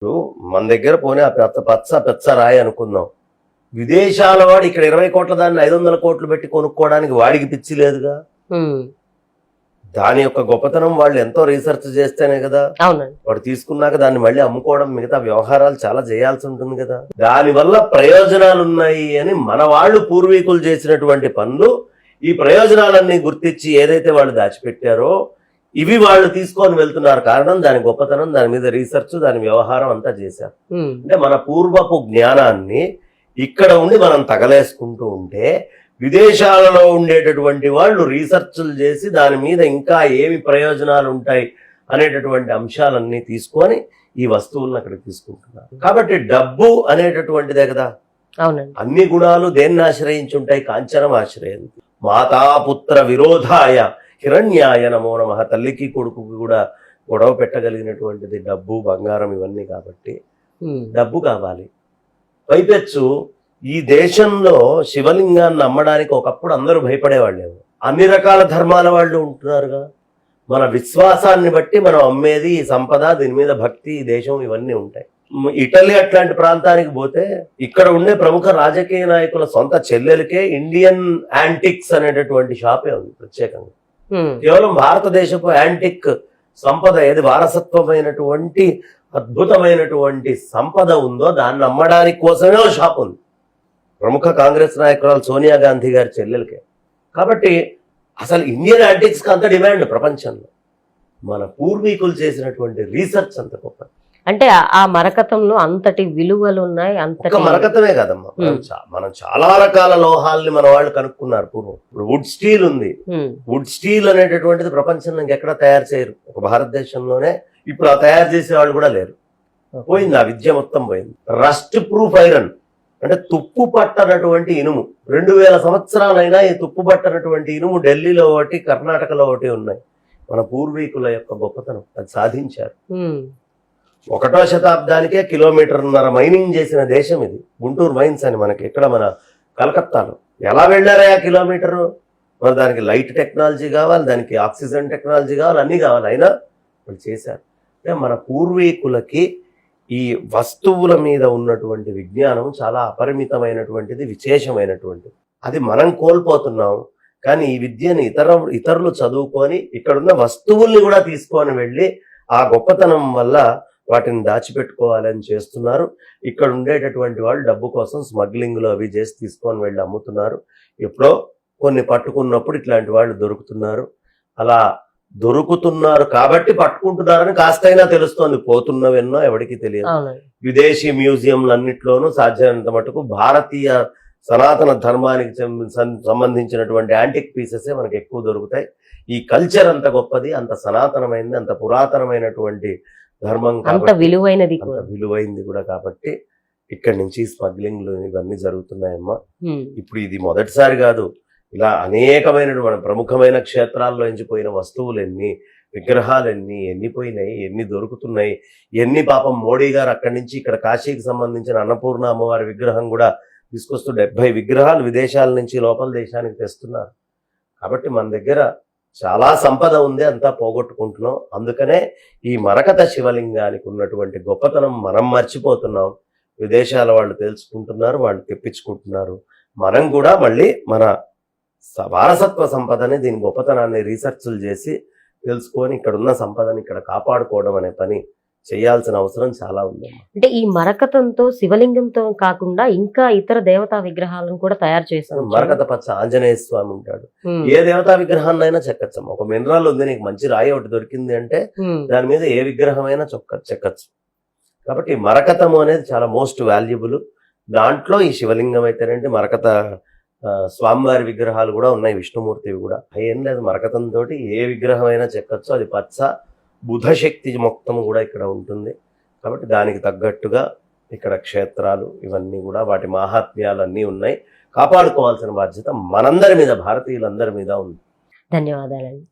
ఇప్పుడు మన దగ్గర పోనీ ఆ పచ్చ రాయి అనుకుందాం. విదేశాల వాడు ఇక్కడ 20 కోట్ల దాన్ని 500 కోట్లు పెట్టి కొనుక్కోవడానికి వాడికి పిచ్చి లేదుగా. దాని యొక్క గొప్పతనం వాళ్ళు ఎంతో రీసెర్చ్ చేస్తేనే కదా వాడు తీసుకున్నాక దాన్ని మళ్ళీ అమ్ముకోవడం, మిగతా వ్యవహారాలు చాలా చేయాల్సి ఉంటుంది కదా. దానివల్ల ప్రయోజనాలు ఉన్నాయి అని మన వాళ్ళు పూర్వీకులు చేసినటువంటి పనులు, ఈ ప్రయోజనాలన్నీ గుర్తించి ఏదైతే వాళ్ళు దాచిపెట్టారో ఇవి వాళ్ళు తీసుకొని వెళ్తున్నారు. కారణం దాని గొప్పతనం, దాని మీద రీసెర్చ్, దాని వ్యవహారం అంతా చేశారు. అంటే మన పూర్వపు జ్ఞానాన్ని ఇక్కడ ఉండి మనం తగలేసుకుంటూ ఉంటే విదేశాలలో ఉండేటటువంటి వాళ్ళు రీసెర్చ్లు చేసి దాని మీద ఇంకా ఏమి ప్రయోజనాలు ఉంటాయి అనేటటువంటి అంశాలన్నీ తీసుకొని ఈ వస్తువులను అక్కడికి తీసుకుంటున్నారు. కాబట్టి డబ్బు అనేటటువంటిదే కదా. అన్ని గుణాలు దేన్ని ఆశ్రయించి ఉంటాయి? కాంచనం ఆశ్రయించి. మాతాపుత్ర విరోధాయ హిరణ్యాయ నమో నమః. తల్లికి కొడుకుకి కూడా గొడవ పెట్టగలిగినటువంటిది డబ్బు, బంగారం ఇవన్నీ. కాబట్టి డబ్బు కావాలి. పైపెచ్చు ఈ దేశంలో శివలింగాన్ని అమ్మడానికి ఒకప్పుడు అందరూ భయపడేవాళ్ళేమో. అన్ని రకాల ధర్మాల వాళ్ళు ఉంటున్నారుగా. మన విశ్వాసాన్ని బట్టి మనం అమ్మేది ఈ సంపద, దీని మీద భక్తి, ఈ దేశం ఇవన్నీ ఉంటాయి. ఇటలీ అట్లాంటి ప్రాంతానికి పోతే ఇక్కడ ఉండే ప్రముఖ రాజకీయ నాయకుల సొంత చెల్లెలకే ఇండియన్ యాంటిక్స్ అనేటటువంటి షాపే ఉంది ప్రత్యేకంగా. కేవలం భారతదేశపు యాంటిక్ సంపద ఏది వారసత్వమైనటువంటి అద్భుతమైనటువంటి సంపద ఉందో దాన్ని అమ్మడానికి కోసమే ఒక షాప్ ఉంది ప్రముఖ కాంగ్రెస్ నాయకురాలు సోనియా గాంధీ గారి చెల్లెలకే. కాబట్టి అసలు ఇండియన్ యాంటిక్స్కి అంత డిమాండ్ ప్రపంచంలో. మన పూర్వీకులు చేసినటువంటి రీసెర్చ్ అంత గొప్ప. అంటే ఆ మరకతంలో అంతటి విలువలు ఉన్నాయి. అంతటి మరకతమే కదమ్మా, మనం చాలా రకాల లోహాల్ని మన వాళ్ళు కనుక్కున్నారు పూర్వం. ఇప్పుడు వుడ్ స్టీల్ ఉంది. వుడ్ స్టీల్ అనేటటువంటిది ప్రపంచంలో ఇంకెక్కడ తయారు చేయరు, ఒక భారతదేశంలోనే. ఇప్పుడు ఆ తయారు చేసే వాళ్ళు కూడా లేరు. పోయింది, ఆ విద్య మొత్తం పోయింది. రస్ట్ ప్రూఫ్ ఐరన్ అంటే తుప్పు పట్టనటువంటి ఇనుము. 2000 సంవత్సరాలైనా ఈ తుప్పు పట్టనటువంటి ఇనుము ఢిల్లీలో ఒకటి, కర్ణాటకలో ఒకటి ఉన్నాయి. మన పూర్వీకుల యొక్క గొప్పతనం, అది సాధించారు. 1వ శతాబ్దానికే 1.5 కిలోమీటర్ల మైనింగ్ చేసిన దేశం ఇది. గుంటూరు మైన్స్ అని మనకి ఇక్కడ మన కలకత్తాలో. ఎలా వెళ్ళారా ఆ కిలోమీటరు? మరి దానికి లైట్ టెక్నాలజీ కావాలి, దానికి ఆక్సిజన్ టెక్నాలజీ కావాలి, అన్నీ కావాలి. అయినా వాళ్ళు చేశారు. అంటే మన పూర్వీకులకి ఈ వస్తువుల మీద ఉన్నటువంటి విజ్ఞానం చాలా అపరిమితమైనటువంటిది, విశేషమైనటువంటిది. అది మనం కోల్పోతున్నాం. కానీ ఈ విద్యని ఇతరులు చదువుకొని ఇక్కడున్న వస్తువుల్ని కూడా తీసుకొని వెళ్ళి ఆ గొప్పతనం వల్ల వాటిని దాచిపెట్టుకోవాలని చేస్తున్నారు. ఇక్కడ ఉండేటటువంటి వాళ్ళు డబ్బు కోసం స్మగ్లింగ్లో అవి చేసి తీసుకొని వెళ్ళి అమ్ముతున్నారు. ఎప్పుడో కొన్ని పట్టుకున్నప్పుడు ఇట్లాంటి వాళ్ళు దొరుకుతున్నారు. అలా దొరుకుతున్నారు కాబట్టి పట్టుకుంటున్నారని కాస్తైనా తెలుస్తోంది. పోతున్నవెన్నో ఎవరికి తెలియదు. విదేశీ మ్యూజియంలన్నిట్లోనూ సాధ్యమైనంత మటుకు భారతీయ సనాతన ధర్మానికి సంబంధించినటువంటి యాంటిక్ పీసెసే మనకు ఎక్కువ దొరుకుతాయి. ఈ కల్చర్ అంత గొప్పది, అంత సనాతనమైనది, అంత పురాతనమైనటువంటి ధర్మం, అంత విలువైనది కూడా. కాబట్టి ఇక్కడి నుంచి స్మగ్లింగ్లు ఇవన్నీ జరుగుతున్నాయమ్మా. ఇప్పుడు ఇది మొదటిసారి కాదు. ఇలా అనేకమైన ప్రముఖమైన క్షేత్రాల్లో ఎంచిపోయిన వస్తువులు ఎన్ని, విగ్రహాలు ఎన్ని పోయినాయి, ఎన్ని దొరుకుతున్నాయి, ఎన్ని. పాపం మోడీ గారు అక్కడి నుంచి ఇక్కడ కాశీకి సంబంధించిన అన్నపూర్ణ అమ్మవారి విగ్రహం కూడా తీసుకొస్తూ 70 విగ్రహాలు విదేశాల నుంచి లోపల దేశానికి తెస్తున్నారు. కాబట్టి మన దగ్గర చాలా సంపద ఉంది, అంతా పోగొట్టుకుంటున్నాం. అందుకనే ఈ మరకత శివలింగానికి ఉన్నటువంటి గొప్పతనం మనం మర్చిపోతున్నాం. విదేశాల వాళ్ళు తెలుసుకుంటున్నారు, వాళ్ళు తెప్పించుకుంటున్నారు. మనం కూడా మళ్ళీ మన వారసత్వ సంపదని, దీని గొప్పతనాన్ని రీసెర్చ్లు చేసి తెలుసుకొని ఇక్కడ ఉన్న సంపదని ఇక్కడ కాపాడుకోవడం అనే పని చేయాల్సిన అవసరం చాలా ఉంది. అంటే ఈ మరకతంతో శివలింగంతో కాకుండా ఇంకా ఇతర దేవతా విగ్రహాలను కూడా తయారు చేశారు. మరకత పచ్చ ఆంజనేయ స్వామి ఉంటాడు. ఏ దేవతా విగ్రహాన్నైనా చెక్కచ్చు. ఒక మినరల్ ఉంది, నీకు మంచి రాయి ఒకటి దొరికింది అంటే దాని మీద ఏ విగ్రహం అయినా చెక్కచ్చు. కాబట్టి మరకతము అనేది చాలా మోస్ట్ వాల్యుబుల్. దాంట్లో ఈ శివలింగం అయితేనంటే మరకత స్వామివారి విగ్రహాలు కూడా ఉన్నాయి, విష్ణుమూర్తివి కూడా. ఏం లేదు, మరకతంతో ఏ విగ్రహం అయినా చెక్కచ్చు. అది పచ్చ బుధశక్తి మొత్తం కూడా ఇక్కడ ఉంటుంది. కాబట్టి దానికి తగ్గట్టుగా ఇక్కడ క్షేత్రాలు ఇవన్నీ కూడా వాటి మాహాత్మ్యాలు అన్నీ ఉన్నాయి. కాపాడుకోవాల్సిన బాధ్యత మనందరి మీద, భారతీయులందరి మీద ఉంది. ధన్యవాదాలండి.